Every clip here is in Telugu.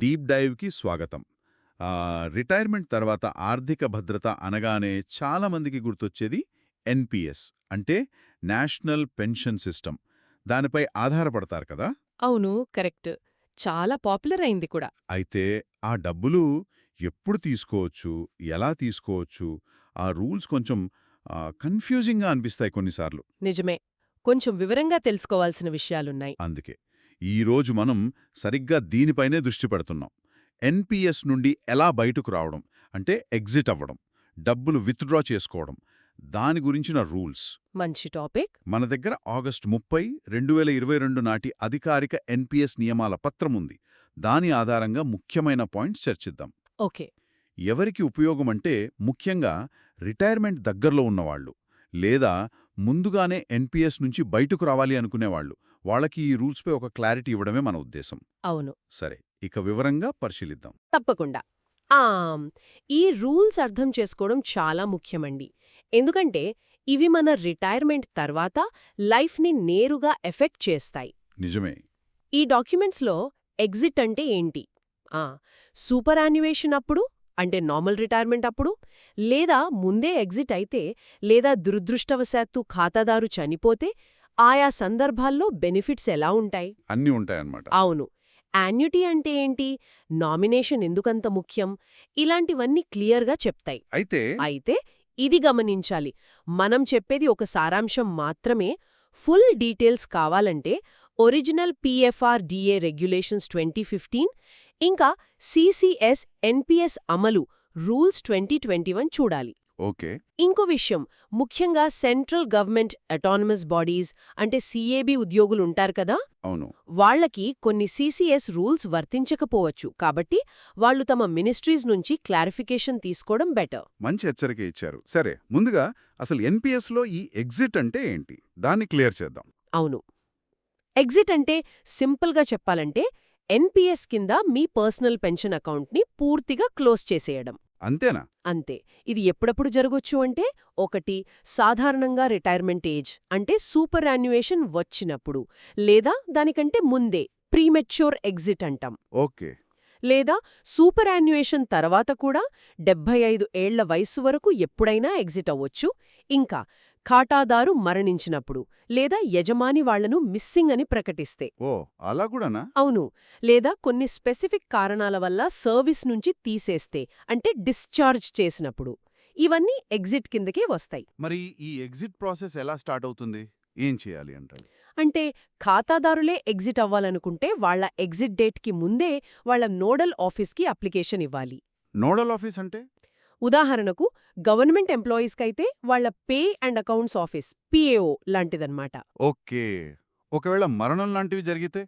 డీప్ డైవ్కి స్వాగతం. రిటైర్మెంట్ తర్వాత ఆర్థిక భద్రత అనగానే చాలామందికి గుర్తొచ్చేది ఎన్పిఎస్ అంటే నేషనల్ పెన్షన్ సిస్టమ్. దానిపై ఆధారపడతారు కదా. అవును, కరెక్ట్. చాలా పాపులర్ అయింది కూడా. అయితే ఆ డబ్బులు ఎప్పుడు తీసుకోవచ్చు, ఎలా తీసుకోవచ్చు, ఆ రూల్స్ కొంచెం కన్ఫ్యూజింగ్గా అనిపిస్తాయి కొన్నిసార్లు. నిజమే. కొంచెం వివరంగా తెలుసుకోవాల్సిన విషయాలున్నాయి. అందుకే ఈరోజు మనం సరిగ్గా దీనిపైనే దృష్టి పెడుతున్నాం. ఎన్పిఎస్ నుండి ఎలా బయటకు రావడం, అంటే ఎగ్జిట్ అవ్వడం, డబ్బులు విత్డ్రా చేసుకోవడం, దాని గురించిన రూల్స్. మంచి టాపిక్. మన దగ్గర ఆగస్టు 30, 2022 నాటి అధికారిక ఎన్పిఎస్ నియమాల పత్రముంది. దాని ఆధారంగా ముఖ్యమైన పాయింట్స్ చర్చిద్దాం. ఓకే. ఎవరికి ఉపయోగమంటే ముఖ్యంగా రిటైర్మెంట్ దగ్గరలో ఉన్నవాళ్లు, లేదా ముందుగానే ఎన్పిఎస్ నుంచి బయటకు రావాలి అనుకునేవాళ్లు. వాళ్ళకి ఈ రూల్స్పై ఒక క్లారిటీ ఇవ్వడమే మన ఉద్దేశం. అవును. సరే, ఇక వివరంగా పరిశీలిద్దాం. తప్పకుండా. ఈ రూల్స్ అర్థం చేసుకోవడం చాలా ముఖ్యమండి. ఎందుకంటే ఇవి మన రిటైర్మెంట్ తర్వాత లైఫ్ని నేరుగా ఎఫెక్ట్ చేస్తాయి. నిజమే. ఈ డాక్యుమెంట్స్లో ఎగ్జిట్ అంటే ఏంటి, సూపర్ యాన్యువేషన్ అప్పుడు అంటే నార్మల్ రిటైర్మెంట్ అప్పుడు, లేదా ముందే ఎగ్జిట్ అయితే, లేదా దురదృష్టవశాత్తు ఖాతాదారు చనిపోతే ఆయా సందర్భాల్లో బెనిఫిట్స్ ఎలా ఉంటాయి, అన్నీ ఉంటాయన్నమాట. అవును. యాన్యుటీ అంటే ఏంటి, నామినేషన్ ఎందుకంత ముఖ్యం, ఇలాంటివన్నీ క్లియర్గా చెప్తాయి. అయితే ఇది గమనించాలి, మనం చెప్పేది ఒక సారాంశం మాత్రమే. ఫుల్ డీటెయిల్స్ కావాలంటే ఒరిజినల్ పిఎఫ్ఆర్డిఏ రెగ్యులేషన్స్ 2015 ఇంకా సిసిఎస్ ఎన్పిఎస్ అమలు రూల్స్ 2021 చూడాలి. ఓకే. ఇంకో విషయం, ముఖ్యంగా సెంట్రల్ గవర్నమెంట్ అటానమస్ బాడీస్ అంటే సిఏబి ఉద్యోగులుంటారు కదా, అవును, వాళ్లకి కొన్ని సిసిఎస్ రూల్స్ వర్తించకపోవచ్చు. కాబట్టి వాళ్లు తమ మినిస్ట్రీస్ నుంచి క్లారిఫికేషన్ తీసుకోవడం బెటర్. మంచి హెచ్చరిక ఇచ్చారు. సరే, ముందుగా అసలు ఎన్పిఎస్లో ఈ ఎగ్జిట్ అంటే ఏంటి, దాన్ని క్లియర్ చేద్దాం. అవును. ఎగ్జిట్ అంటే సింపుల్గా చెప్పాలంటే ఎన్పిఎస్ కింద మీ పర్సనల్ పెన్షన్ అకౌంట్ని పూర్తిగా క్లోజ్ చేసేయడం. అంతేనా? అంతే. ఇది ఎప్పుడప్పుడు జరగొచ్చు అంటే, ఒకటి సాధారణంగా రిటైర్మెంట్ ఏజ్ అంటే సూపర్ యాన్యుయేషన్ వచ్చినప్పుడు, లేదా దానికంటే ముందే ప్రీమెచ్యూర్ ఎగ్జిట్ అంటాం. ఓకే. లేదా సూపర్ యాన్యుయేషన్ తర్వాత కూడా 75 ఏళ్ల వయస్సు వరకు ఎప్పుడైనా ఎగ్జిట్ అవ్వొచ్చు. ఇంకా ఖాతాదారు మరణించినప్పుడు, లేదా యజమాని వాళ్లను మిస్సింగ్ అని ప్రకటిస్తే. ఓ, అలా కూడానా? అవును. లేదా కొన్ని స్పెసిఫిక్ కారణాల వల్ల సర్వీస్ నుంచి తీసేస్తే, అంటే డిశ్చార్జ్ చేసినప్పుడు. ఇవన్నీ ఎగ్జిట్ కిందకే వస్తాయి. మరి ఈ ఎగ్జిట్ ప్రాసెస్ ఎలా స్టార్ట్ అవుతుంది, ఏం చేయాలి అంటారు? అంటే ఖాతాదారులే ఎగ్జిట్ అవ్వాలనుకుంటే వాళ్ల ఎగ్జిట్ డేట్కి ముందే వాళ్ల నోడల్ ఆఫీస్కి అప్లికేషన్ ఇవ్వాలి. నోడల్ ఆఫీస్ అంటే? ఉదాహరణకు గవర్నమెంట్ ఎంప్లాయీస్కైతే వాళ్ల pay and accounts office PAO లాంటిదన్నమాట. ఓకే. ఒకవేళ మరణం లాంటివి జరిగితే?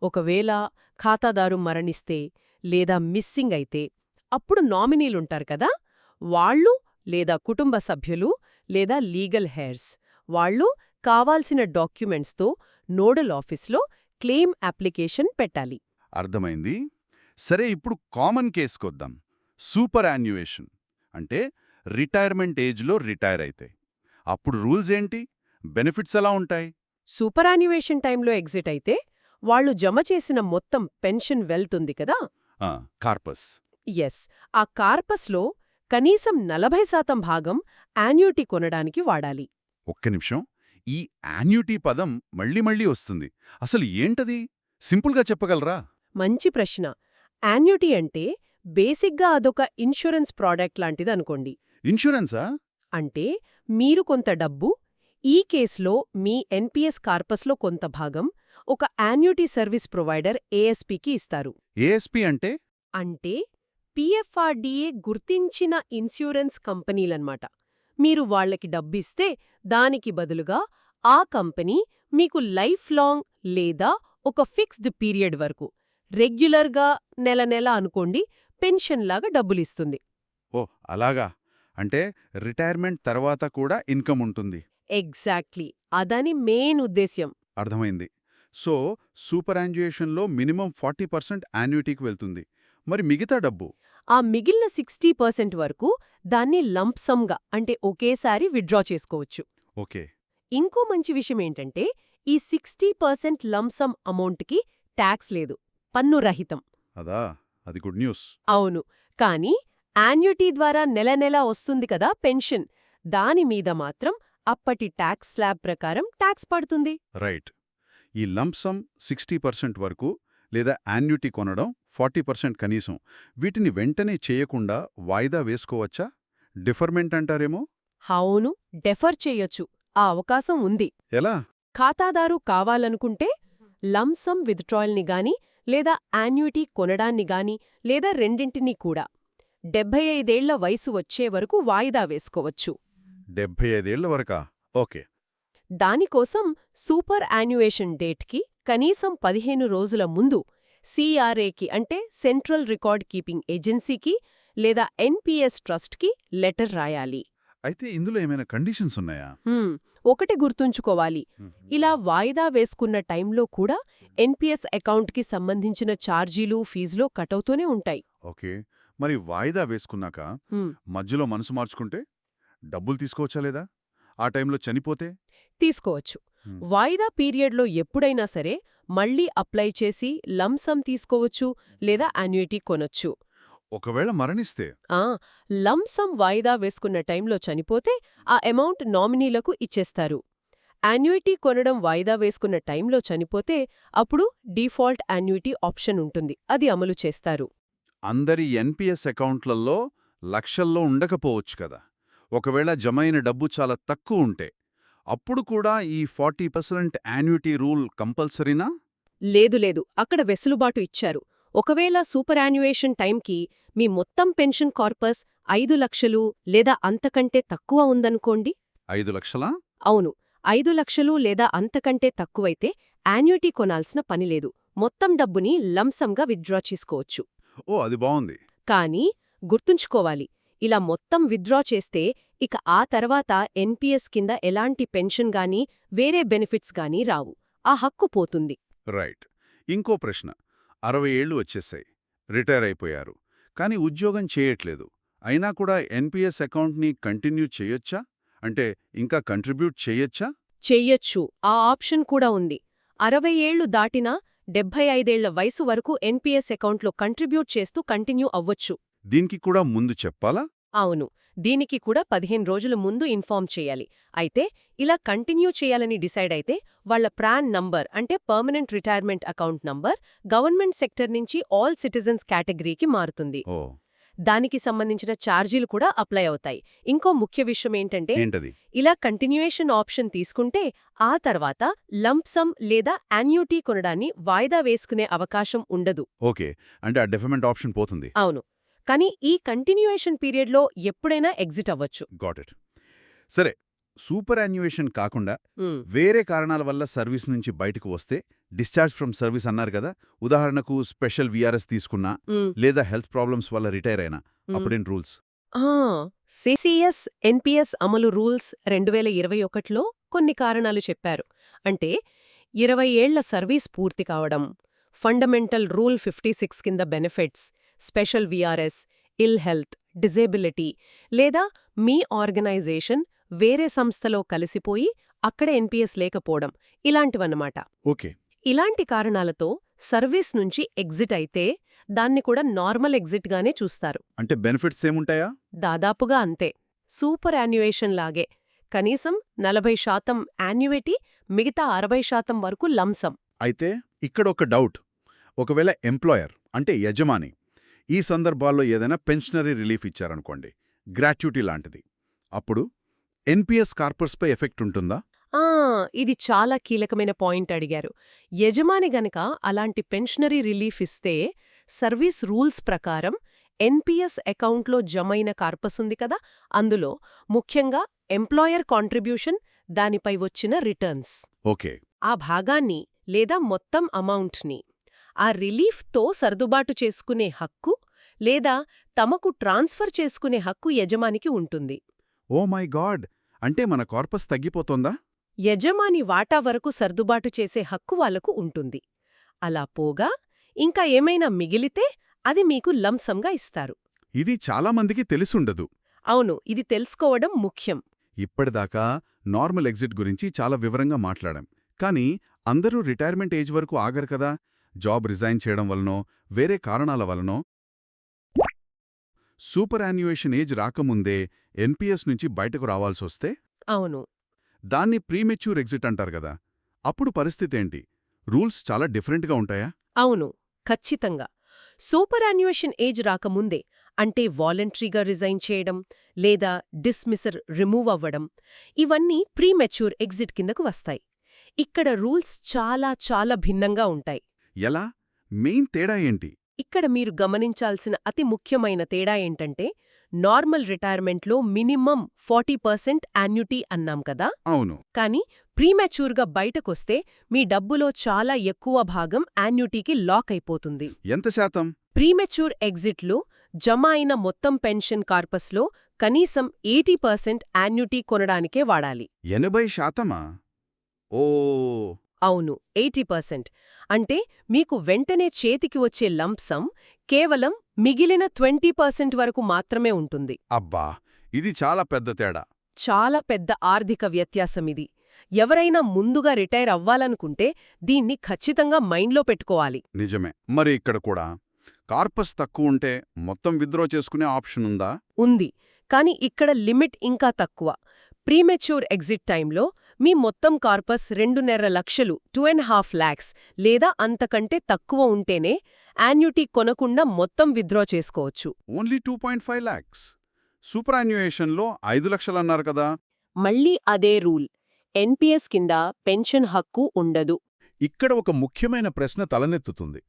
ఒకవేళ ఖాతాదారు మరణిస్తే లేదా మిస్సింగ్ అయితే, అప్పుడు నామినీలుంటారు కదా, వాళ్ళు లేదా కుటుంబ సభ్యులు లేదా లీగల్ హెయిర్స్ వాళ్ళు కావాల్సిన డాక్యుమెంట్స్తో నోడల్ ఆఫీస్లో క్లెయిమ్ అప్లికేషన్ పెట్టాలి. అర్థమైంది. సరే, ఇప్పుడు కామన్ కేసుకొద్దాం. సూపర్ యాన్యుయేషన్ అంటే రిటైర్మెంట్ ఏజ్లో రిటైర్ అయితే అప్పుడు రూల్స్ ఏంటి, బెనిఫిట్స్ ఎలా ఉంటాయి? సూపర్ యాన్యుయేషన్ టైంలో ఎగ్జిట్ అయితే వాళ్లు జమ చేసిన మొత్తం పెన్షన్ వెళ్తుంది కదా, కార్పస్. ఎస్. ఆ కార్పస్లో కనీసం 40% భాగం యాన్యుటీ కొనడానికి వాడాలి. ఒక్క నిమిషం, ఈ యాన్యుటీ పదం మళ్ళీ మళ్ళీ వస్తుంది. అసలు ఏంటది, సింపుల్గా చెప్పగలరా? మంచి ప్రశ్న. యాన్యుటీ అంటే బేసిక్గా అదొక ఇన్సూరెన్స్ ప్రోడక్ట్ లాంటిదనుకోండి. ఇన్సూరెన్సా? అంటే మీరు కొంత డబ్బు, ఈ కేసులో మీ ఎన్పిఎస్ కార్పస్లో కొంత భాగం, ఒక యాన్యుటీ సర్వీస్ ప్రొవైడర్ ఏఎస్పీకి ఇస్తారు. ఏఎస్పీ అంటే? అంటే పిఎఫ్ఆర్డిఏ గుర్తించిన ఇన్సూరెన్స్ కంపెనీలన్నమాట. మీరు వాళ్లకి డబ్బిస్తే దానికి బదులుగా ఆ కంపెనీ మీకు లైఫ్ లాంగ్ లేదా ఒక ఫిక్స్డ్ పీరియడ్ వరకు రెగ్యులర్గా నెల నెల అనుకోండి పెన్షన్లాగా డబ్బులిస్తుంది. ఓ, అలాగా. అంటే రిటైర్మెంట్ తర్వాత కూడా ఇన్కమ్ ఉంటుంది. ఎగ్జాక్ట్లీ, అదని మెయిన్ ఉద్దేశ్యం. అర్థమైంది. సో సూపర్ యాన్యుయేషన్లో మినిమం 40% యాన్యుటీకి వెళ్తుంది. మరి మిగతా డబ్బు? ఆ మిగిలిన 60% వరకు దాన్ని లంప్సమ్గా అంటే ఒకేసారి విత్డ్రా చేసుకోవచ్చు. ఓకే. ఇంకో మంచి విషయమేంటంటే ఈ 60% లంప్సమ్ అమౌంట్కి ట్యాక్స్ లేదు, పన్ను రహితం. అదా, అది గుడ్ న్యూస్. అవును. కానీ యాన్యుటీ ద్వారా నెల నెలా వస్తుంది కదా పెన్షన్, దానిమీద మాత్రం అప్పటి ట్యాక్స్ స్లాబ్ ప్రకారం ట్యాక్స్ పడుతుంది. రైట్. ఈ లంప్సమ్ 60% వరకు లేదా యాన్యుటీ కొనడం 40% కనీసం, వీటిని వెంటనే చేయకుండా వాయిదా వేసుకోవచ్చా? డిఫర్మెంట్ అంటారేమో? అవును, డెఫర్ చెయ్యొచ్చు. ఆ అవకాశం ఉంది. ఎలా? ఖాతాదారు కావాలనుకుంటే లంసమ్ విత్డ్రాయల్ని గాని లేదా యాన్యుటీ కొనడాన్ని గాని లేదా రెండింటినీ కూడా 75 ఏళ్ల వయసు వచ్చే వరకు వాయిదా వేసుకోవచ్చు. 75 ఏళ్ల వరకా? ఓకే. దానికోసం సూపర్ యాన్యుయేషన్ డేట్కి కనీసం 15 రోజుల ముందు CRAకి అంటే సెంట్రల్ రికార్డ్ కీపింగ్ ఏజెన్సీకి లేదా NPS ట్రస్ట్కి లెటర్ రాయాలి. అయితే ఇందులో ఏమైనా కండిషన్స్ ఉన్నాయా? ఒకటి గుర్తుంచుకోవాలి, ఇలా వాయిదా వేసుకున్న టైంలో కూడా NPS అకౌంట్కి సంబంధించిన ఛార్జీలు ఫీజులో కటవుతూనే ఉంటాయి. ఓకే. మరి వాయిదా వేసుకున్నాక మధ్యలో మనసు మార్చుకుంటే డబ్బులు తీసుకోవచ్చా లేదా? ఆ టైంలో చనిపోతే? తీసుకోవచ్చు. వాయిదా పీరియడ్లో ఎప్పుడైనా సరే మళ్లీ అప్లై చేసి లంసమ్ తీసుకోవచ్చు లేదా యాన్యుటీ కొనొచ్చు. ఒకవేళ మరణిస్తే? లంసమ్ వాయిదా వేసుకున్న టైంలో చనిపోతే ఆ అమౌంట్ నామినీలకు ఇచ్చేస్తారు. యాన్యుటీ కొనడం వాయిదా వేసుకున్న టైంలో చనిపోతే అప్పుడు డిఫాల్ట్ యాన్యుటీ ఆప్షన్ ఉంటుంది, అది అమలు చేస్తారు. అందరి NPS అకౌంట్లలో లక్షల్లో ఉండకపోవచ్చు కదా. ఒకవేళ జమైన డబ్బు చాలా తక్కువ ఉంటే అప్పుడు కూడా ఈ 40% యాన్యుటీ రూల్ కంపల్సరీనా? లేదు, అక్కడ వెసులుబాటు ఇచ్చారు. ఒకవేళ సూపర్ యాన్యుయేషన్ టైంకి మీ మొత్తం పెన్షన్ కార్పస్ 5 లక్షలు లేదా అంతకంటే తక్కువ ఉందనుకోండి. 5 లక్షలా? అవును, 5 లక్షలు లేదా అంతకంటే తక్కువైతే యాన్యుటీ కొనాల్సిన పనిలేదు, మొత్తం డబ్బుని లంసంగా విత్డ్రా చేసుకోవచ్చు. ఓ, అది బావుంది. కానీ గుర్తుంచుకోవాలి, ఇలా మొత్తం విత్డ్రా చేస్తే ఇక ఆ తర్వాత NPS కింద ఎలాంటి పెన్షన్ గానీ వేరే బెనిఫిట్స్ గానీ రావు, ఆ హక్కు పోతుంది. రైట్. ఇంకో ప్రశ్న. 60 ఏళ్లు వచ్చేశాయి, రిటైర్ అయిపోయారు, కానీ ఉద్యోగం చేయట్లేదు. అయినా కూడా NPS అకౌంట్ని కంటిన్యూ చేయొచ్చా? అంటే ఇంకా కంట్రిబ్యూట్ చేయొచ్చా? చెయ్యొచ్చు, ఆ ఆప్షన్ కూడా ఉంది. 60 ఏళ్లు దాటినా 75 ఏళ్ల వయసు వరకు NPS అకౌంట్లో కంట్రిబ్యూట్ చేస్తూ కంటిన్యూ అవ్వొచ్చు. దీనికి కూడా ముందు చెప్పాలా? అవును, దీనికి కూడా 15 రోజుల ముందు ఇన్ఫార్మ్ చేయాలి. అయితే ఇలా కంటిన్యూ చేయాలని డిసైడ్ అయితే వాళ్ల ప్రాన్ నంబర్ అంటే permanent retirement account number government sector నుంచి ఆల్ సిటిజన్స్ కేటగిరీకి మారుతుంది. ఓ, దానికి సంబంధించిన ఛార్జీలు కూడా అప్లై అవుతాయి. ఇంకో ముఖ్య విషయం ఏంటంటే, ఏంటది? ఇలా కంటిన్యూయేషన్ ఆప్షన్ తీసుకుంటే ఆ తర్వాత లంప్సమ్ లేదా యాన్యుటీ కొనడాన్ని వాయిదా వేసుకునే అవకాశం ఉండదు. ఓకే, అంటే ఆ డెఫర్మెంట్ ఆప్షన్ పోతుంది. అవును, కానీ ఈ కంటిన్యూయేషన్ పీరియడ్లో ఎప్పుడైనా ఎగ్జిట్ అవ్వచ్చు. Got it. సరే, సూపర్ యాన్యుయేషన్ కాకుండా వేరే కారణాల వల్ల సర్వీస్ నుంచి బయటకు వస్తే డిశ్చార్జ్ ఫ్రమ్ సర్వీస్ అన్నారు కదా, ఉదాహరణకు స్పెషల్ VRS తీసుకున్నా లేదా హెల్త్ ప్రాబ్లమ్స్ వల్ల రిటైర్ అయినా, అప్పుడేం రూల్స్? CCS NPS అమలు రూల్స్ 2021లో కొన్ని కారణాలు చెప్పారు. అంటే 20 ఏళ్ల సర్వీస్ పూర్తి కావడం, ఫండమెంటల్ రూల్ 56 కింద benefits, special VRS, ill health, disability, లేదా మీ ఆర్గనైజేషన్ వేరే సంస్థలో కలిసిపోయి అక్కడ NPS లేకపోవడం, ఇలాంటివన్నమాట. ఓకే. ఇలాంటి కారణాలతో సర్వీస్ నుంచి ఎగ్జిట్ అయితే దాన్ని కూడా నార్మల్ ఎగ్జిట్గానే చూస్తారు. అంటే బెనిఫిట్స్ ఏముంటాయా? దాదాపుగా అంతే, సూపర్ యాన్యుయేషన్ లాగే. కనీసం 40% యాన్యుయిటీ, మిగతా 60% వరకు లంసమ్. అయితే ఇక్కడొక డౌట్. ఒకవేళ ఎంప్లాయర్ అంటే యజమాని ఈ సందర్భాల్లో ఏదైనా పెన్షనరీ రిలీఫ్ ఇచ్చారనుకోండి, గ్రాట్యుటీ లాంటిది, అప్పుడు NPS కార్పస్పై ఎఫెక్ట్ ఉంటుందా? ఇది చాలా కీలకమైన పాయింట్ అడిగారు. యజమాని గనక అలాంటి పెన్షనరీ రిలీఫ్ ఇస్తే సర్వీస్ రూల్స్ ప్రకారం NPS అకౌంట్లో జమైన కార్పస్ ఉంది కదా, అందులో ముఖ్యంగా ఎంప్లాయర్ కాంట్రిబ్యూషన్, దానిపై వచ్చిన రిటర్న్స్, ఓకే, ఆ భాగాన్ని లేదా మొత్తం అమౌంట్ని ఆ రిలీఫ్తో సర్దుబాటు చేసుకునే హక్కు లేదా తమకు ట్రాన్స్ఫర్ చేసుకునే హక్కు యజమానికి ఉంటుంది. ఓ మై గాడ్, అంటే మన కార్పస్ తగ్గిపోతోందా? యజమాని వాటా వరకు సర్దుబాటు చేసే హక్కు వాళ్లకు ఉంటుంది. అలా పోగా ఇంకా ఏమైనా మిగిలితే అది మీకు లంసంగా ఇస్తారు. ఇది చాలామందికి తెలిసుండదు. అవును, ఇది తెలుసుకోవడం ముఖ్యం. ఇప్పటిదాకా నార్మల్ ఎగ్జిట్ గురించి చాలా వివరంగా మాట్లాడాం. కానీ అందరూ రిటైర్మెంట్ ఏజ్ వరకు ఆగరు కదా, జాబ్ రిజైన్ చేయడం వలనో వేరే కారణాల వలనో సూపర్ యాన్యుయేషన్ ఏజ్ రాకముందే ఎన్పీఎస్ నుంచి బయటకు రావాల్సొస్తే అవును. దాన్ని ప్రీమెచ్యూర్ ఎగ్జిట్ అంటారు కదా. అప్పుడు పరిస్థితేంటి? రూల్స్ చాలా డిఫరెంట్గా ఉంటాయా? అవును, ఖచ్చితంగా. సూపర్ యాన్యుయేషన్ ఏజ్ రాకముందే, అంటే వాలంటరీగా రిజైన్ చేయడం లేదా డిస్మిసర్ రిమూవ్ అవ్వడం, ఇవన్నీ ప్రీమెచ్యూర్ ఎగ్జిట్ కిందకు వస్తాయి. ఇక్కడ రూల్స్ చాలా చాలా భిన్నంగా ఉంటాయి. ఎలా? మెయిన్ తేడా ఏంటి? ఇక్కడ మీరు గమనించాల్సిన అతి ముఖ్యమైన తేడా ఏంటంటే, నార్మల్ రిటైర్మెంట్లో మినిమం 40% యాన్యుటీ అన్నాం కదా. అవును. కానీ ప్రీమెచ్యూర్గా బయటకొస్తే మీ డబ్బులో చాలా ఎక్కువ భాగం యాన్యుటీకి లాక్ అయిపోతుంది. ఎంత శాతం? ప్రీమెచ్యూర్ ఎగ్జిట్లు జమ అయిన మొత్తం పెన్షన్ కార్పస్లో కనీసం 80% యాన్యుటీ కొనడానికే వాడాలి. 80%? ఓ. అవును, 80%. అంటే మీకు వెంటనే చేతికి వచ్చే లంప్సమ్ కేవలం మిగిలిన 20% వరకు మాత్రమే ఉంటుంది. అబ్బా, ఇది చాలా పెద్ద తేడా. చాలా పెద్ద ఆర్థిక వ్యత్యాసమిది. ఎవరైనా ముందుగా రిటైర్ అవ్వాలనుకుంటే దీన్ని ఖచ్చితంగా మైండ్లో పెట్టుకోవాలి. నిజమే. మరి ఇక్కడ కూడా కార్పస్ తక్కువుంటే మొత్తం విత్డ్రా చేసుకునే ఆప్షన్ ఉందా? ఉంది, కానీ ఇక్కడ లిమిట్ ఇంకా తక్కువ. ప్రీమెచ్యూర్ ఎగ్జిట్ టైంలో మీ మొత్తం కార్పస్ 2.5 లక్షలు 2.5 lakhs లేదా అంతకంటే తక్కువ ఉంటేనే యాన్యుటీ కొనకుండా మొత్తం విత్డ్రా చేసుకోవచ్చు. Only 2.5 lakhs. సూపర్ యాన్యుయేషన్లో 5 లక్షలన్నారు కదా. మళ్ళీ అదే రూల్. ఎన్పీఎస్ కింద పెన్షన్ హక్కు ఉండదు. ఇక్కడ ఒక ముఖ్యమైన ప్రశ్న తలనెత్తుతుంది.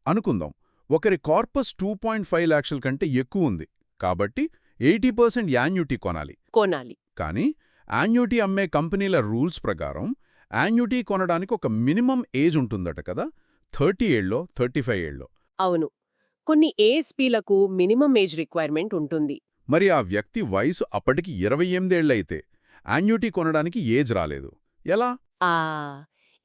అనుకుందాం, ఒకరి కార్పస్ 2.5 లక్షల కంటే ఎక్కువ ఉంది కాబట్టి 80% యాన్యుటీ కొనాలి. కానీ యాన్యుటీ అమ్మే కంపెనీల రూల్స్ ప్రకారం యాన్యుటీ కొనడానికి ఒక మినిమం ఏజ్ ఉంటుందట కదా. 30 ఏళ్ళో 35 ఏళ్ళో. అవును, కొన్ని ఏఎస్పీలకు మినిమం ఏజ్ రిక్వైర్మెంట్ ఉంటుంది. మరి ఆ వ్యక్తి వయసు అప్పటికి 28 ఏళ్లయితే యాన్యుటీ కొనడానికి ఏజ్ రాలేదు, ఎలా?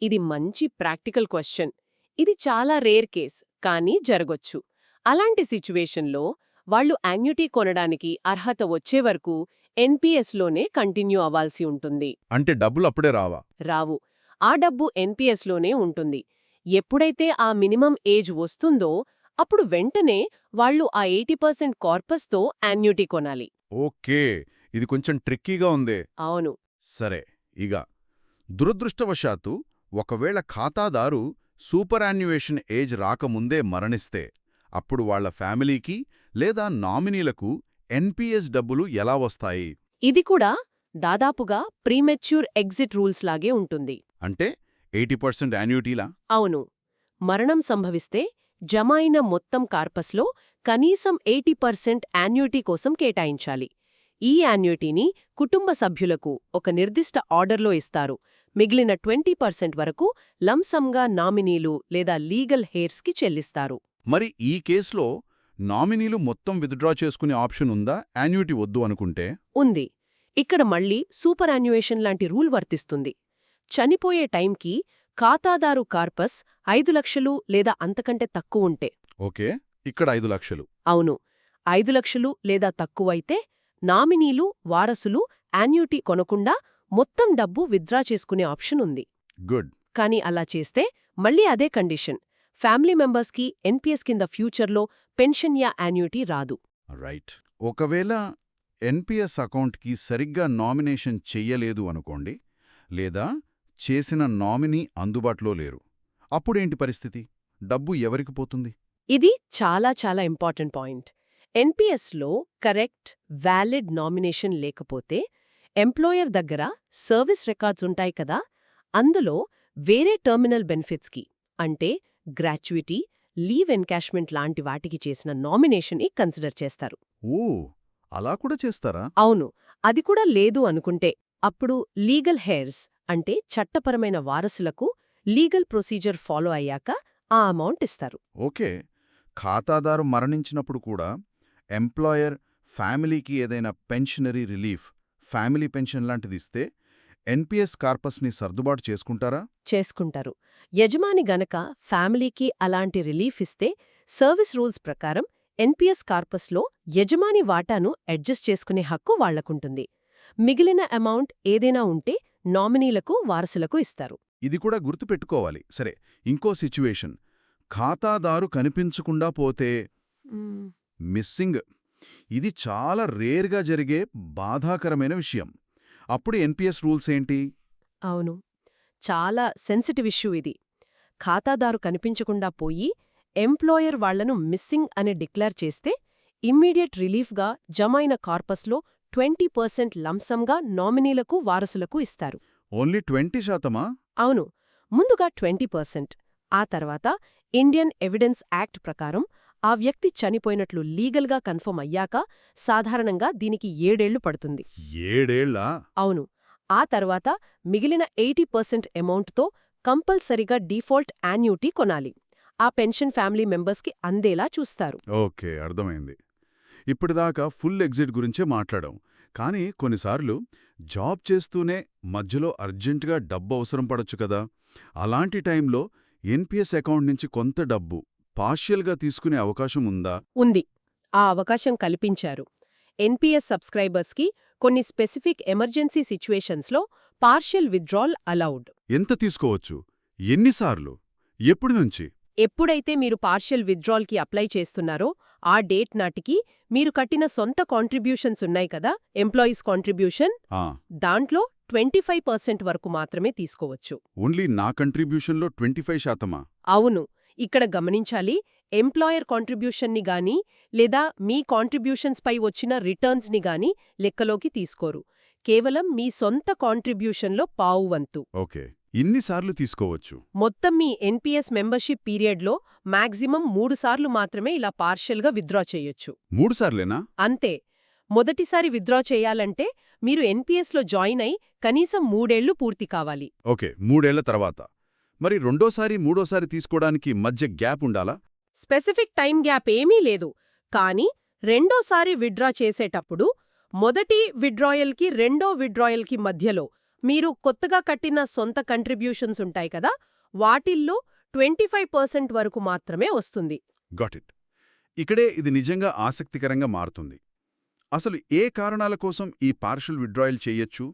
ఇది మంచి ప్రాక్టికల్ క్వశ్చన్. ఇది చాలా రేర్ కేస్, కానీ జరగొచ్చు. అలాంటి సిచ్యువేషన్లో వాళ్ళు యాన్యుటీ కొనడానికి అర్హత వచ్చే వరకు ఎన్పీఎస్లోనే కంటిన్యూ అవ్వాల్సి ఉంటుంది. అంటే డబ్బులు అప్పుడే రావా? రావు. ఆ డబ్బు ఎన్పీఎస్లోనే ఉంటుంది. ఎప్పుడైతే ఆ మినిమం ఏజ్ వస్తుందో అప్పుడు వెంటనే వాళ్ళు ఆ 80% కార్పస్తో యాన్యుటీ కొనాలి. ఓకే, ఇది కొంచెం ట్రిక్కీగా ఉందే. అవును. సరే, ఇక దురదృష్టవశాత్తు ఒకవేళ ఖాతాదారు సూపర్ యాన్యుయేషన్ ఏజ్ రాకముందే మరణిస్తే అప్పుడు వాళ్ల ఫ్యామిలీకి లేదా నామినీలకు ఎన్పీఎస్ డబ్బులు ఎలా వస్తాయి? ఇది కూడా దాదాపుగా ప్రీమెచ్యూర్ ఎగ్జిట్ రూల్స్ లాగే ఉంటుంది. అంటే 80% యాన్యుటీలా? అవును. మరణం సంభవిస్తే జమ అయిన మొత్తం కార్పస్లో కనీసం 80% యాన్యుటీ కోసం కేటాయించాలి. ఈ యాన్యుటీని కుటుంబ సభ్యులకు ఒక నిర్దిష్ట ఆర్డర్లో ఇస్తారు. మిగిలిన 20% వరకు లంసంగా నామినీలు లేదా లీగల్ హెయిర్స్కి చెల్లిస్తారు. మరి ఈ కేసులో నామినీలు మొత్తం విత్డ్రా చేసుకునే ఆప్షన్ ఉందా యాన్యుటీ వద్దు అనుకుంటే? ఉంది. ఇక్కడ మళ్ళీ సూపర్ యాన్యుయేషన్ లాంటి రూల్ వర్తిస్తుంది. చనిపోయే టైంకి ఖాతాదారు కార్పస్ 5 లక్షలు లేదా అంతకంటే తక్కువుంటే. ఓకే, ఇక్కడ 5 లక్షలు. అవును, 5 లక్షలు లేదా తక్కువైతే నామినీలు, వారసులు యాన్యుటీ కొనకుండా మొత్తం డబ్బు విత్డ్రా చేసుకునే ఆప్షన్ ఉంది. గుడ్. కానీ అలా చేస్తే మళ్ళీ అదే కండిషన్. ఫ్యామిలీ మెంబర్స్కి ఎన్పీఎస్ కింద ఫ్యూచర్లో పెన్షన్ యా యాన్యుటీ రాదు. రైట్. ఒకవేళ ఎన్పీఎస్ అకౌంట్కి సరిగ్గా నామినేషన్ చెయ్యలేదు అనుకోండి, లేదా చేసిన నామినీ అందుబాటులో లేరు, అప్పుడేంటి పరిస్థితి? డబ్బు ఎవరికి పోతుంది? ఇది చాలా చాలా ఇంపార్టెంట్ పాయింట్. ఎన్పీఎస్లో కరెక్ట్, వ్యాలిడ్ నామినేషన్ లేకపోతే ఎంప్లాయర్ దగ్గర సర్వీస్ రికార్డ్స్ ఉంటాయి కదా, అందులో వేరే టర్మినల్ బెనిఫిట్స్కి అంటే గ్రాట్యుయిటీ, లీవ్ ఎన్కాష్మెంట్ లాంటి వాటికి చేసిన నామినేషన్ని కన్సిడర్ చేస్తారు. ఓ, అలా కూడా చేస్తారా? అవును. అది కూడా లేదు అనుకుంటే అప్పుడు లీగల్ హెయిర్స్ అంటే చట్టపరమైన వారసులకు లీగల్ ప్రొసీజర్ ఫాలో అయ్యాక ఆ అమౌంట్ ఇస్తారు. ఓకే. ఖాతాదారు మరణించినప్పుడు కూడా ఎంప్లాయర్ ఫ్యామిలీకి ఏదైనా పెన్షనరీ రిలీఫ్, ఫ్యామిలీ పెన్షన్ లాంటిది ఇస్తే ఎన్పీఎస్ కార్పస్ని సర్దుబాటు చేసుకుంటారా? చేసుకుంటారు. యజమాని గనక ఫ్యామిలీకి అలాంటి రిలీఫ్ ఇస్తే సర్వీస్ రూల్స్ ప్రకారం ఎన్పీఎస్ కార్పస్లో యజమాని వాటాను అడ్జస్ట్ చేసుకునే హక్కు వాళ్లకుంటుంది. మిగిలిన అమౌంట్ ఏదైనా ఉంటే నామినీలకు, వారసులకు ఇస్తారు. ఇది కూడా గుర్తుపెట్టుకోవాలి. సరే, ఇంకో సిచ్యువేషన్. ఖాతాదారు కనిపించకుండా పోతే మిస్సింగ్. ఇది చాలా రేర్గా జరిగే బాధాకరమైన విషయం. అప్పుడు ఎన్పీఎస్ రూల్స్ ఏంటి? అవును, చాలా సెన్సిటివ్ ఇష్యూ ఇది. ఖాతాదారు కనిపించకుండా పోయి ఎంప్లాయర్ వాళ్లను మిస్సింగ్ అని డిక్లేర్ చేస్తే ఇమ్మీడియట్ రిలీఫ్గా జమైన కార్పస్లో 20% లంసంగా నామినీలకు వారసులకు ఇస్తారు. ఓన్లీ 20%? అవును, ముందుగా 20%. ఆ తర్వాత ఇండియన్ ఎవిడెన్స్ యాక్ట్ ప్రకారం ఆ వ్యక్తి చనిపోయినట్లు లీగల్గా కన్ఫర్మ్ అయ్యాక సాధారణంగా దీనికి 7 ఏళ్లు పడుతుంది. 7 ఏళ్లా? అవును. ఆ తర్వాత మిగిలిన 80% అమౌంట్తో కంపల్సరిగా డిఫాల్ట్ యాన్యూటీ కొనాలి. ఆ పెన్షన్ ఫ్యామిలీ మెంబర్స్కి అందేలా చూస్తారు. ఓకే, అర్థమైంది. ఇప్పటిదాకా ఫుల్ ఎగ్జిట్ గురించే మాట్లాడాం. కానీ కొన్నిసార్లు జాబ్ చేస్తూనే మధ్యలో అర్జెంటుగా డబ్బు అవసరం పడొచ్చు కదా. అలాంటి టైంలో ఎన్పీఎస్ అకౌంట్ నుంచి కొంత డబ్బు పార్షియల్గా తీసుకునే అవకాశం ఉందా? ఉంది. ఆ అవకాశం కల్పించారు. ఎన్పీఎస్ సబ్స్క్రైబర్స్కి కొన్ని స్పెసిఫిక్ ఎమర్జెన్సీ సిచ్యువేషన్స్లో పార్షియల్ విత్డ్రాల్ అలౌడ్. ఎంత తీసుకోవచ్చు? ఎన్నిసార్లు? ఎప్పుడు నుంచి? ఎప్పుడైతే మీరు పార్షియల్ విత్డ్రాల్కి అప్లై చేస్తున్నారో ఆ డేట్ నాటికి మీరు కట్టిన సొంత కాంట్రిబ్యూషన్స్ ఉన్నాయి కదా, ఎంప్లాయీస్ కాంట్రిబ్యూషన్, ఆ, దాంట్లో 25% వరకు మాత్రమే తీసుకోవచ్చు. ఓన్లీ నా కంట్రిబ్యూషన్లో 25%? అవును. ఇక్కడ గమనించాలి, ఎంప్లాయర్ కాంట్రిబ్యూషన్ని గానీ లేదా మీ కాంట్రిబ్యూషన్స్ పై వచ్చిన రిటర్న్స్ని గానీ లెక్కలోకి తీసుకోరు. కేవలం మీ సొంత కాంట్రిబ్యూషన్లో పావువంతు. ఓకే, ఇన్నిసార్లు తీసుకోవచ్చు? మొత్తం మీ ఎన్పీఎస్ మెంబర్షిప్ పీరియడ్లో మాక్సిమం 3 సార్లు మాత్రమే ఇలా పార్షియల్గా విత్డ్రా చేయొచ్చు. 3 సార్లేనా? అంతే. మొదటిసారి విత్డ్రా చేయాలంటే మీరు ఎన్పీఎస్లో జాయిన్ అయి కనీసం 3 ఏళ్లు పూర్తి కావాలి. ఓకే, 3 ఏళ్ల తర్వాత. మరి రెండోసారి మూడోసారి తీసుకోవడానికి మధ్య గ్యాప్ ఉండాలా? స్పెసిఫిక్ టైం గ్యాప్ ఏమీ లేదు. కానీ రెండోసారి విత్డ్రా చేసేటప్పుడు మొదటి విత్డ్రాయల్కి రెండో విత్డ్రాయల్కి మధ్యలో మీరు కొత్తగా కట్టిన సొంత కంట్రిబ్యూషన్స్ ఉంటాయి కదా, వాటిల్లో 25% వరకు మాత్రమే వస్తుంది. Got it. ఇక్కడే ఇది నిజంగా ఆసక్తికరంగా మారుతుంది. అసలు ఏ కారణాల కోసం ఈ పార్షియల్ విత్డ్రాయల్ చేయొచ్చు?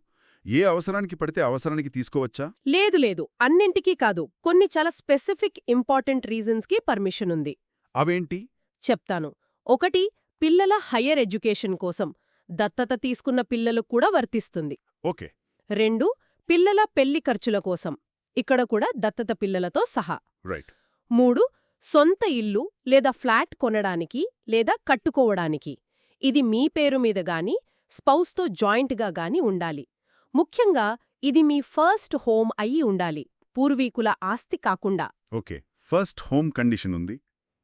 ఏ అవసరానికి పడితే అవసరానికి తీసుకోవచ్చా? లేదు, అన్నింటికీ కాదు. కొన్ని చాలా స్పెసిఫిక్ ఇంపార్టెంట్ రీజన్స్కి పర్మిషన్ ఉంది. అవేంటి? చెప్తాను. 1, పిల్లల హయ్యర్ ఎడ్యుకేషన్ కోసం, దత్తత తీసుకున్న పిల్లలకు కూడా వర్తిస్తుంది. ఓకే. 2, పిల్లల పెళ్లి ఖర్చుల కోసం, ఇక్కడ కూడా దత్తత పిల్లలతో సహా. రైట్. 3, సొంత ఇల్లు లేదా ఫ్లాట్ కొనడానికి లేదా కట్టుకోవడానికి. ఇది మీ పేరు మీద గాని స్పౌస్తో జాయింట్గా గాని ఉండాలి. ముఖ్యంగా ఇది మీ ఫస్ట్ హోమ్ అయి ఉండాలి, పూర్వీకుల ఆస్తి కాకుండా. ఓకే, ఫస్ట్ హోమ్ కండిషన్ ఉంది.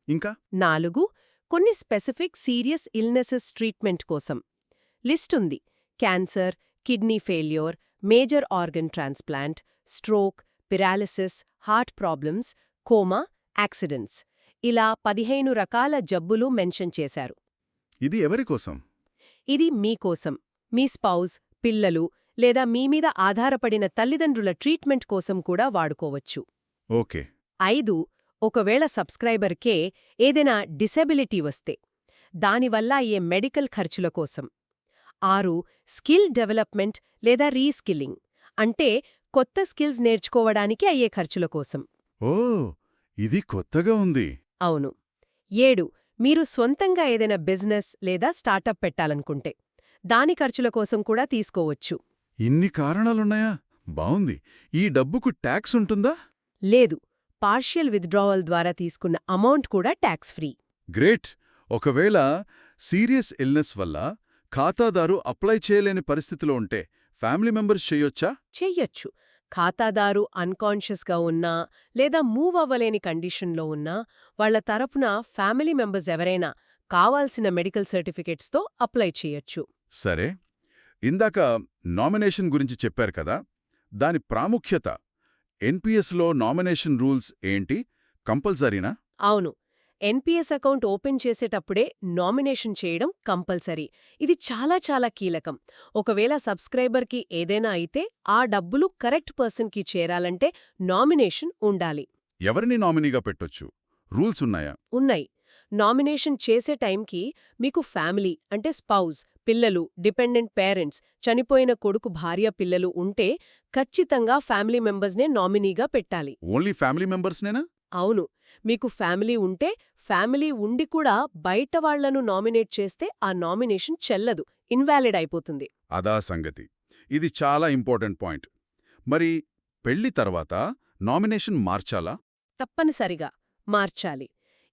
ఇంకా 4, కొన్ని స్పెసిఫిక్ సీరియస్ ఇల్నెసెస్ ట్రీట్మెంట్ కోసం. లిస్ట్ ఉంది: cancer, kidney failure, major organ transplant, stroke, paralysis, heart problems, coma, accidents. ఇలా 15 రకాల జబ్బులు మెన్షన్ చేశారు. ఇది ఎవరి కోసం? ఇది మీకోసం, మీ స్పౌస్, పిల్లలు లేదా మీమీద ఆధారపడిన తల్లిదండ్రుల ట్రీట్మెంట్ కోసం కూడా వాడుకోవచ్చు. ఓకే. 5, ఒకవేళ సబ్స్క్రైబర్కే ఏదైనా డిసెబిలిటీ వస్తే దానివల్ల అయ్యే మెడికల్ ఖర్చుల కోసం. 6, స్కిల్ డెవలప్మెంట్ లేదా రీస్కిల్లింగ్, అంటే కొత్త స్కిల్స్ నేర్చుకోవడానికి అయ్యే ఖర్చుల కోసం. ఓ, ఇది కొత్తగా ఉంది. అవును. 7, మీరు స్వంతంగా ఏదైనా బిజినెస్ లేదా స్టార్టప్ పెట్టాలనుకుంటే దాని ఖర్చుల కోసం కూడా తీసుకోవచ్చు. ఇన్ని కారణాలున్నాయా? బావుంది. ఈ డబ్బుకు ట్యాక్స్ ఉంటుందా? లేదు, పార్షియల్ విత్డ్రావల్ ద్వారా తీసుకున్న అమౌంట్ కూడా ట్యాక్స్ ఫ్రీ. గ్రేట్. ఒకవేళ సీరియస్ ఇల్నెస్ వల్ల ఖాతాదారు అప్లై చేయలేని పరిస్థితిలో ఉంటే ఫ్యామిలీ మెంబర్స్ చెయ్యొచ్చా? చెయ్యొచ్చు. ఖాతాదారు అన్కాన్షియస్గా ఉన్నా లేదా మూవ్ అవ్వలేని కండిషన్లో ఉన్నా వాళ్ల తరపున ఫ్యామిలీ మెంబర్స్ ఎవరైనా కావాల్సిన మెడికల్ సర్టిఫికేట్స్తో అప్లై చేయొచ్చు. సరే, ఇందాక నామినేషన్ గురించి చెప్పారు కదా, దాని ప్రాముఖ్యత. ఎన్పీఎస్లో నామినేషన్ రూల్స్ ఏంటి? కంపల్సరీనా? అవును. ఎన్పీఎస్ అకౌంట్ ఓపెన్ చేసేటప్పుడే నామినేషన్ చేయడం కంపల్సరీ. ఇది చాలా కీలకం. ఒకవేళ సబ్స్క్రైబర్కి ఏదైనా అయితే ఆ డబ్బులు కరెక్ట్ పర్సన్కి చేరాలంటే నామినేషన్ ఉండాలి. ఎవరిని నామినీగా పెట్టొచ్చు? రూల్స్ ఉన్నాయా? ఉన్నాయి. నామినేషన్ చేసే టైంకి మీకు ఫ్యామిలీ అంటే స్పౌస్, పిల్లలు, డిపెండెంట్ పేరెంట్స్, చనిపోయిన కొడుకు, భార్య, పిల్లలు ఉంటే ఖచ్చితంగా ఫ్యామిలీ మెంబర్స్నే నామినీగా పెట్టాలి. ఓన్లీ ఫ్యామిలీ మెంబర్స్నేనా? అవును. మీకు ఫ్యామిలీ ఉంటే, ఫ్యామిలీ ఉండి కూడా బయట వాళ్లను నామినేట్ చేస్తే ఆ నామినేషన్ చెల్లదు, ఇన్వాలిడ్ అయిపోతుంది. అదా సంగతి. ఇది చాలా ఇంపార్టెంట్ పాయింట్. మరి పెళ్లి తర్వాత నామినేషన్ మార్చాలా? తప్పనిసరిగా మార్చాలి.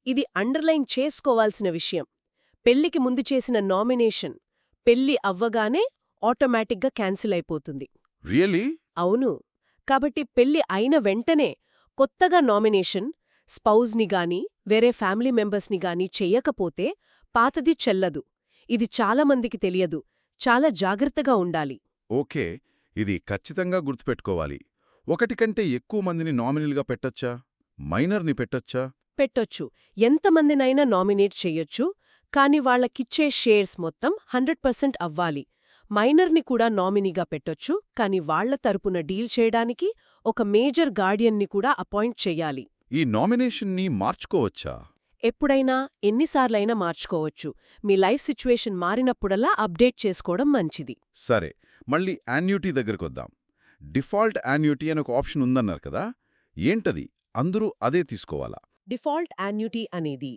ఇది అండర్లైన్ చేసుకోవాల్సిన విషయం. పెళ్లికి ముందు చేసిన నామినేషన్ పెళ్లి అవ్వగానే ఆటోమేటిక్గా క్యాన్సిల్ అయిపోతుంది. రియలీ? అవును. కాబట్టి పెళ్లి అయిన వెంటనే కొత్తగా నామినేషన్ స్పౌజ్ని గాని వేరే ఫ్యామిలీ మెంబర్స్ని గాని చెయ్యకపోతే పాతది చెల్లదు. ఇది చాలామందికి తెలియదు. చాలా జాగ్రత్తగా ఉండాలి. ఓకే, ఇది ఖచ్చితంగా గుర్తుపెట్టుకోవాలి. ఒకటి కంటే ఎక్కువ మందిని నామినీలుగా పెట్టొచ్చా? మైనర్ని పెట్టొచ్చా? పెట్టొచ్చు. ఎంతమందినైనా నామినేట్ చెయ్యొచ్చు. కాని వాళ్లకిచ్చే షేర్స్ మొత్తం 100% అవ్వాలి. మైనర్ని కూడా నామినీగా పెట్టొచ్చు. కాని వాళ్ల తరపున డీల్ చేయడానికి ఒక మేజర్ గార్డియన్ని కూడా అపాయింట్ చెయ్యాలి. ఈ నామినేషన్ని మార్చుకోవచ్చా? ఎప్పుడైనా ఎన్నిసార్లైనా మార్చుకోవచ్చు. మీ లైఫ్ సిచ్యువేషన్ మారినప్పుడల్లా అప్డేట్ చేసుకోవడం మంచిది. సరే, మళ్ళీ యాన్యుటీ దగ్గరకొద్దాం. డిఫాల్ట్ యాన్యుటీ అని ఒక ఆప్షన్ ఉందన్నారు కదా, ఏంటది? అందరూ అదే తీసుకోవాలా? డిఫాల్ట్ యాన్యుటీ అనేది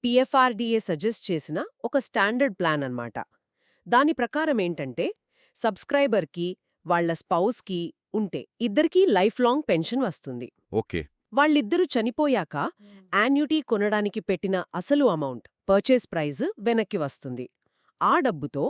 పిఎఫ్ఆర్డీఏ సజెస్ట్ చేసిన ఒక స్టాండర్డ్ ప్లాన్ అన్నమాట. దాని ప్రకారమేంటంటే సబ్స్క్రైబర్కి, వాళ్ల స్పౌస్కి ఉంటే ఇద్దరికీ లైఫ్ లాంగ్ పెన్షన్ వస్తుంది. ఓకే. వాళ్ళిద్దరూ చనిపోయాక యాన్యుటీ కొనడానికి పెట్టిన అసలు అమౌంట్, పర్చేస్ ప్రైజ్ వెనక్కి వస్తుంది. ఆ డబ్బుతో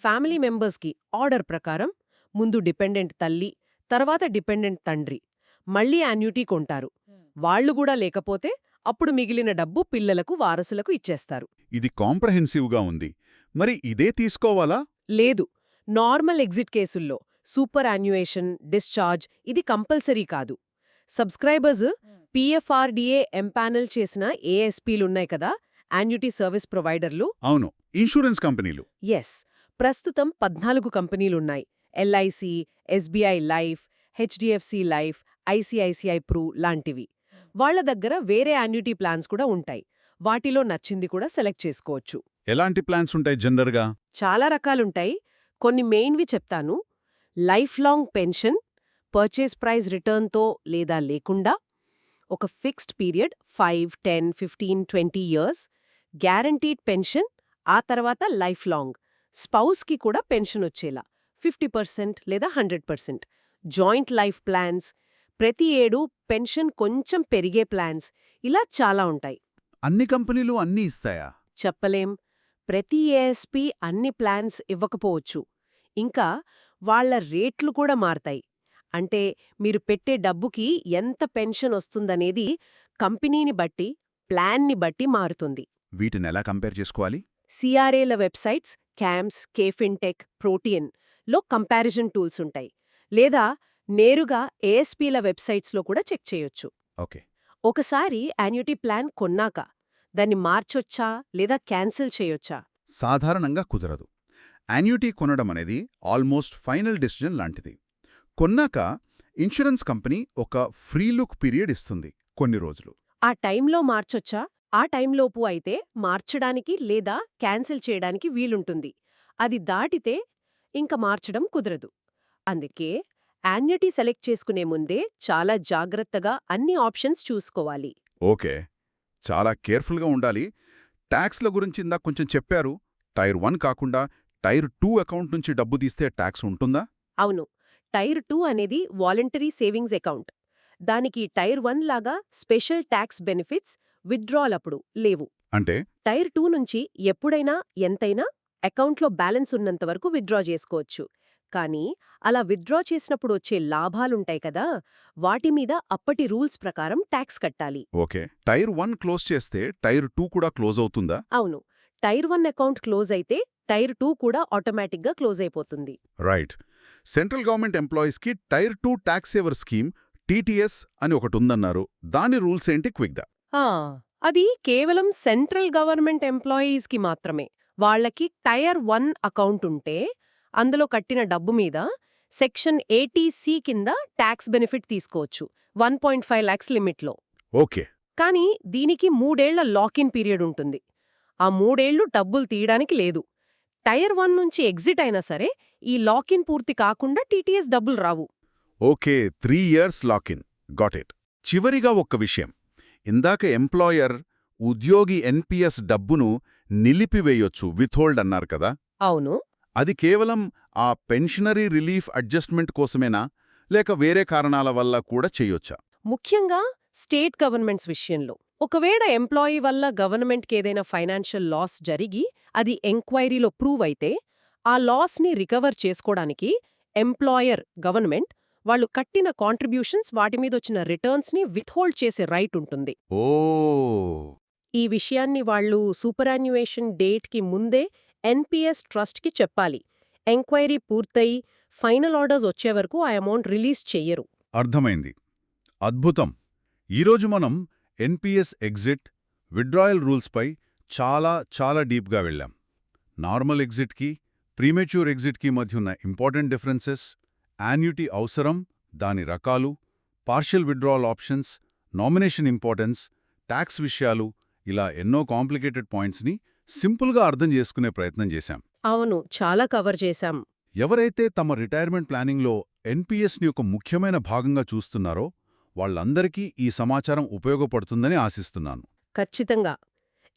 ఫ్యామిలీ మెంబర్స్కి ఆర్డర్ ప్రకారం ముందు డిపెండెంట్ తల్లి, తర్వాత డిపెండెంట్ తండ్రి మళ్లీ యాన్యుటీ కొంటారు. వాళ్లు కూడా లేకపోతే అప్పుడు మిగిలిన డబ్బు పిల్లలకు, వారసులకు ఇచ్చేస్తారు. ఇది కాంప్రహెన్సివ్గా ఉంది. మరి ఇదే తీసుకోవాలా? లేదు. నార్మల్ ఎగ్జిట్ కేసుల్లో సూపర్ యాన్యుయేషన్, డిశ్చార్జ్ ఇది కంపల్సరీ కాదు. సబ్స్క్రైబర్స్ పిఎఫ్ఆర్డీఏ ఎంపానల్ చేసిన ఏఎస్పీలున్నాయి కదా, యాన్యుటీ సర్వీస్ ప్రొవైడర్లు. అవును, ఇన్సూరెన్స్ కంపెనీలు. ఎస్. ప్రస్తుతం 14 కంపెనీలున్నాయి. LIC, SBI life, HDFC life, ICICI pru లాంటివి. వాళ్ల దగ్గర వేరే యాన్యుటీ ప్లాన్స్ కూడా ఉంటాయి. వాటిలో నచ్చింది కూడా సెలెక్ట్ చేసుకోవచ్చు. ఎలాంటి ప్లాన్స్ ఉంటాయి జనరల్గా? చాలా రకాలుంటాయి. కొన్ని మెయిన్వి చెప్తాను. Life long pension, purchase price రిటర్న్తో లేదా లేకుండా, ఒక fixed period 5, 10, 15, 20 years, guaranteed pension, ఆ తర్వాత లైఫ్ లాంగ్, స్పౌస్కి కూడా పెన్షన్ వచ్చేలా 50% లేదా 100%, జాయింట్ లైఫ్ ప్లాన్స్, ప్రతి ఏడూ పెన్షన్ కొంచెం పెరిగే ప్లాన్స్, ఇలా చాలా ఉంటాయి. అన్ని కంపెనీలు అన్నీ ఇస్తాయా? చెప్పలేం. ప్రతి ఏఎస్పీ అన్ని ప్లాన్స్ ఇవ్వకపోవచ్చు. ఇంకా వాళ్ల రేట్లు కూడా మారతాయి. అంటే మీరు పెట్టే డబ్బుకి ఎంత పెన్షన్ వస్తుందనేది కంపెనీని బట్టి, ప్లాన్ని బట్టి మారుతుంది. వీటినెలా కంపేర్ చేసుకోవాలి? సిఆర్ఏల వెబ్సైట్స్, క్యామ్స్, కేఫిన్టెక్, ప్రోటియన్ లో కంపారిజన్ టూల్స్ ఉంటాయి. లేదా నేరుగా ఏఎస్పీల వెబ్సైట్స్లో కూడా చెక్ చేయొచ్చు. ఓకే. ఒకసారి యాన్యుటీ ప్లాన్ కొన్నాక దాన్ని మార్చొచ్చా లేదా క్యాన్సిల్ చేయొచ్చా? సాధారణంగా కుదరదు. యాన్యుటీ కొనడం అనేది ఆల్మోస్ట్ ఫైనల్ డెసిజన్ లాంటిది. కొన్నాక ఇన్సూరెన్స్ కంపెనీ ఒక ఫ్రీ లుక్ పీరియడ్ ఇస్తుంది, కొన్ని రోజులు. ఆ టైంలో మార్చొచ్చా? ఆ టైంలోపు అయితే మార్చడానికి లేదా క్యాన్సిల్ చేయడానికి వీలుంటుంది. అది దాటితే ఇంక మార్చడం కుదరదు. అందుకే యాన్యుటీ సెలెక్ట్ చేసుకునే ముందే చాలా జాగ్రత్తగా అన్ని ఆప్షన్స్ చూసుకోవాలి. ఓకే, చాలా కేర్ఫుల్గా ఉండాలి. ట్యాక్స్ల గురించి ఇందాక కొంచెం చెప్పారు. టైర్ 1 కాకుండా టైర్ 2 అకౌంట్ నుంచి డబ్బు తీస్తే ట్యాక్స్ ఉంటుందా? అవును. టైర్ 2 అనేది వాలంటరీ సేవింగ్స్ అకౌంట్. దానికి టైర్ 1 లాగా స్పెషల్ ట్యాక్స్ బెనిఫిట్స్ విత్డ్రాల్ అప్పుడు లేవు. అంటే టైర్ 2 నుంచి ఎప్పుడైనా ఎంతైనా అకౌంట్లో బ్యాలెన్స్ ఉన్నంతవరకు విత్డ్రా చేసుకోవచ్చు. కానీ అలా విత్డ్రా చేసినప్పుడు వచ్చే లాభాలుంటాయి కదా, వాటి మీద అప్పటి రూల్స్ ప్రకారం ట్యాక్స్ కట్టాలి. ఓకే. టైర్ 1 క్లోజ్ చేస్తే టైర్ 2 కూడా క్లోజ్ అవుతుందా? అవును. టైర్ 1 అకౌంట్ క్లోజ్ అయితే టైర్ 2 కూడా ఆటోమేటిక్గా క్లోజ్ అయిపోతుంది. రైట్. సెంట్రల్ గవర్నమెంట్ ఎంప్లాయీస్కి tier 2 tax saver scheme TTS అని ఒకటుందన్నారు. దాని రూల్స్ ఏంటి క్విక్గా? అది కేవలం సెంట్రల్ గవర్నమెంట్ ఎంప్లాయీస్కి మాత్రమే. వాళ్లకి టైర్ 1 అకౌంట్ ఉంటే అందులో కట్టిన డబ్బు మీద సెక్షన్ 80C కింద ట్యాక్స్ బెనిఫిట్ తీసుకోవచ్చు, 1.5 lakhs లిమిట్లో. ఓకే. కానీ దీనికి 3 ఏళ్ల లాకిన్ పీరియడ్ ఉంటుంది. ఆ 3 ఏళ్లు డబ్బులు తీయడానికి లేదు. టైర్ 1 నుంచి ఎగ్జిట్ అయినా సరే ఈ లాకిన్ పూర్తి కాకుండా టీటీఎస్ డబ్బులు రావు. Okay, 3 years lock in. Got it. చివరిగా ఒక్క విషయం. ఇందాక ఎంప్లాయర్ ఉద్యోగి ఎన్పిఎస్ డబ్బును నిలిపివేయొచ్చు విత్హోల్డ్ అన్నారు కదా, అవును. అది కేవలం ఆ పెన్షనరీ రిలీఫ్ అడ్జస్ట్మెంట్ కోసమేనా లేక వేరే కారణాల వల్ల కూడా చేయొచ్చా? ముఖ్యంగా స్టేట్ గవర్నమెంట్స్ విషయంలో ఒకవేళ ఎంప్లాయీ వల్ల గవర్నమెంట్కి ఏదైనా ఫైనాన్షియల్ లాస్ జరిగి అది ఎంక్వైరీలో ప్రూవ్ అయితే ఆ లాస్ని రికవర్ చేసుకోవడానికి ఎంప్లాయర్ గవర్నమెంట్ వాళ్ళు కట్టిన కాంట్రిబ్యూషన్స్ వాటి మీదొచ్చిన రిటర్న్స్ని విత్హోల్డ్ చేసే రైట్ ఉంటుంది. ఓ, ఈ విషయాన్ని వాళ్ళు సూపరాన్యుయేషన్ డేట్కి ముందే ఎన్పిఎస్ ట్రస్ట్కి చెప్పాలి. ఎంక్వైరీ పూర్తయి ఫైనల్ ఆర్డర్స్ వచ్చే వరకు ఆ అమౌంట్ రిలీజ్ చెయ్యరు. అర్థమైంది. అద్భుతం. ఈరోజు మనం ఎన్పిఎస్ ఎగ్జిట్, విత్డ్రాయల్ రూల్స్పై చాలా డీప్గా వెళ్ళాం. నార్మల్ ఎగ్జిట్కి, ప్రీమెచ్యూర్ ఎగ్జిట్కి మధ్యున్న ఇంపార్టెంట్ డిఫరెన్సెస్, యాన్యుటీ అవసరం, దాని రకాలు, partial withdrawal options, nomination importance, tax విషయాలు, ఇలా ఎన్నో కాంప్లికేటెడ్ పాయింట్స్ని సింపుల్గా అర్థం చేసుకునే ప్రయత్నం చేశాం. అవును, చాలా కవర్ చేశాం. ఎవరైతే తమ రిటైర్మెంట్ ప్లానింగ్లో ఎన్పిఎస్ని ఒక ముఖ్యమైన భాగంగా చూస్తున్నారో వాళ్ళందరికీ ఈ సమాచారం ఉపయోగపడుతుందని ఆశిస్తున్నాను. ఖచ్చితంగా.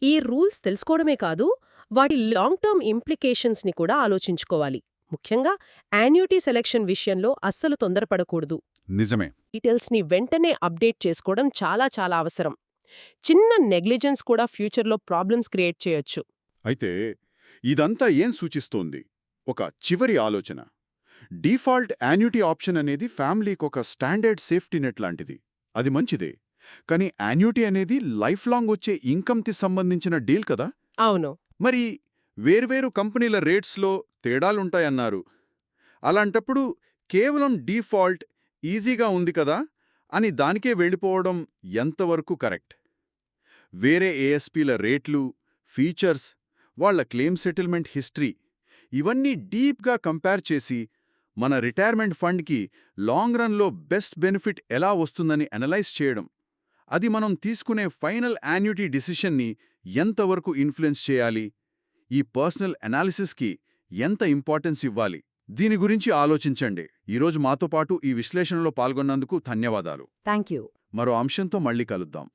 ఈ రూల్స్ తెలుసుకోవడమే కాదు, వాటి లాంగ్ టర్మ్ ఇంప్లికేషన్స్ని కూడా ఆలోచించుకోవాలి. ముఖ్యంగా యాన్యుటీ సెలెక్షన్ విషయంలో అస్సలు తొందరపడకూడదు. నిజమే. డీటెయిల్స్ని వెంటనే అప్డేట్ చేసుకోవడం చాలా అవసరం. చిన్న నెగ్లిజెన్స్ కూడా ఫ్యూచర్లో ప్రాబ్లమ్స్ క్రియేట్ చేయొచ్చు. అయితే ఇదంతా ఏం సూచిస్తోంది? ఒక చివరి ఆలోచన. డిఫాల్ట్ యాన్యుటీ ఆప్షన్ అనేది ఫ్యామిలీకొక స్టాండర్డ్ సేఫ్టీ నెట్ లాంటిది. అది మంచిదే. కానీ యాన్యుటీ అనేది లైఫ్ లాంగ్ వచ్చే ఇన్కమ్కి సంబంధించిన డీల్ కదా. అవును. మరి వేర్వేరు కంపెనీల రేట్స్లో తేడాలుంటాయన్నారు. అలాంటప్పుడు కేవలం డిఫాల్ట్ ఈజీగా ఉంది కదా అని దానికే వెళ్ళిపోవడం ఎంతవరకు కరెక్ట్? వేరే ఏఎస్పీల రేట్లు, ఫీచర్స్, వాళ్ల క్లెయిమ్ సెటిల్మెంట్ హిస్టరీ ఇవన్నీ డీప్గా కంపేర్ చేసి మన రిటైర్మెంట్ ఫండ్కి లాంగ్ రన్లో బెస్ట్ బెనిఫిట్ ఎలా వస్తుందని అనలైజ్ చేయడం, అది మనం తీసుకునే ఫైనల్ యాన్యుటీ డిసిషన్ని ఎంతవరకు ఇన్ఫ్లుయెన్స్ చేయాలి, ఈ పర్సనల్ అనాలిసిస్కి ఎంత ఇంపార్టెన్స్ ఇవ్వాలి, దీని గురించి ఆలోచించండి. ఈరోజు మాతో పాటు ఈ విశ్లేషణలో పాల్గొన్నందుకు ధన్యవాదాలు. Thank you. మరో అంశంతో మళ్ళీ కలుద్దాం.